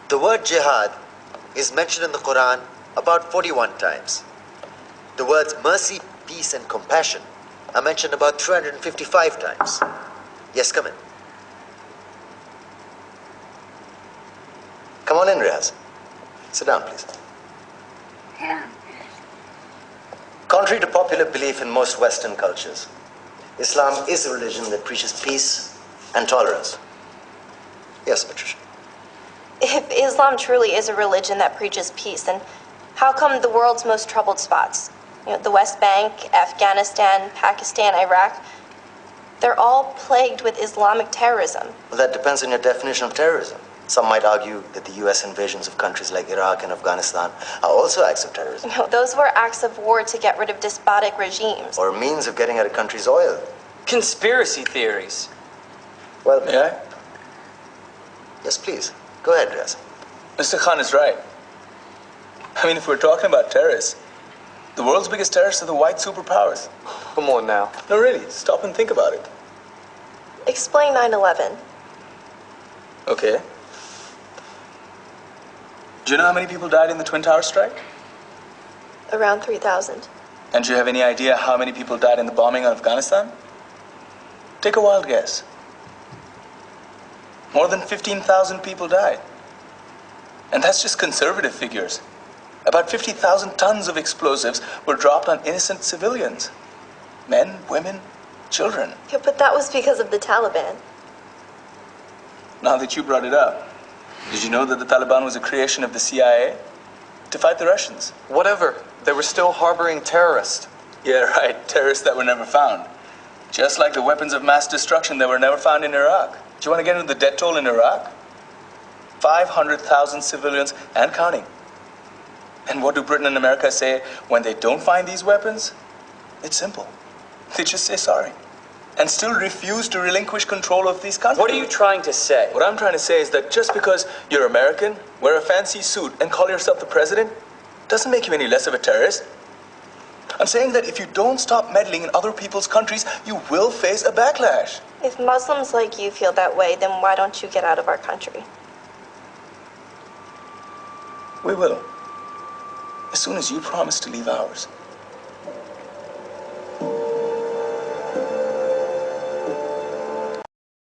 The word jihad is mentioned in the Quran about 41 times. The words mercy, peace, and compassion are mentioned about 355 times. Yes, come in. Come on in, Riaz. Sit down, please. Contrary to popular belief in most Western cultures, Islam is a religion that preaches peace and tolerance. Yes, Patricia. If Islam truly is a religion that preaches peace, then how come the world's most troubled spots, the West Bank, Afghanistan, Pakistan, Iraq, they're all plagued with Islamic terrorism? Well, that depends on your definition of terrorism. Some might argue that the U.S. invasions of countries like Iraq and Afghanistan are also acts of terrorism. No, those were acts of war to get rid of despotic regimes. Or a means of getting at a country's oil. Conspiracy theories. Well, May I? Yes, please. Go ahead, Riaz. Mr. Khan is right. I mean, if we're talking about terrorists, the world's biggest terrorists are the white superpowers. Come on now. No, really, stop and think about it. Explain 9/11. Okay. Do you know how many people died in the Twin Towers strike? Around 3,000. And do you have any idea how many people died in the bombing of Afghanistan? Take a wild guess. More than 15,000 people died. And that's just conservative figures. About 50,000 tons of explosives were dropped on innocent civilians. Men, women, children. Yeah, but that was because of the Taliban. Now that you brought it up, did you know that the Taliban was a creation of the CIA to fight the Russians? Whatever. They were still harboring terrorists. Yeah, right. Terrorists that were never found. Just like the weapons of mass destruction that were never found in Iraq. Do you want to get into the death toll in Iraq? 500,000 civilians and counting. And what do Britain and America say when they don't find these weapons? It's simple. They just say sorry. And still refuse to relinquish control of these countries. What are you trying to say? What I'm trying to say is that just because you're American, wear a fancy suit, and call yourself the president, doesn't make you any less of a terrorist. I'm saying that if you don't stop meddling in other people's countries, you will face a backlash. If Muslims like you feel that way, then why don't you get out of our country? We will. As soon as you promise to leave ours.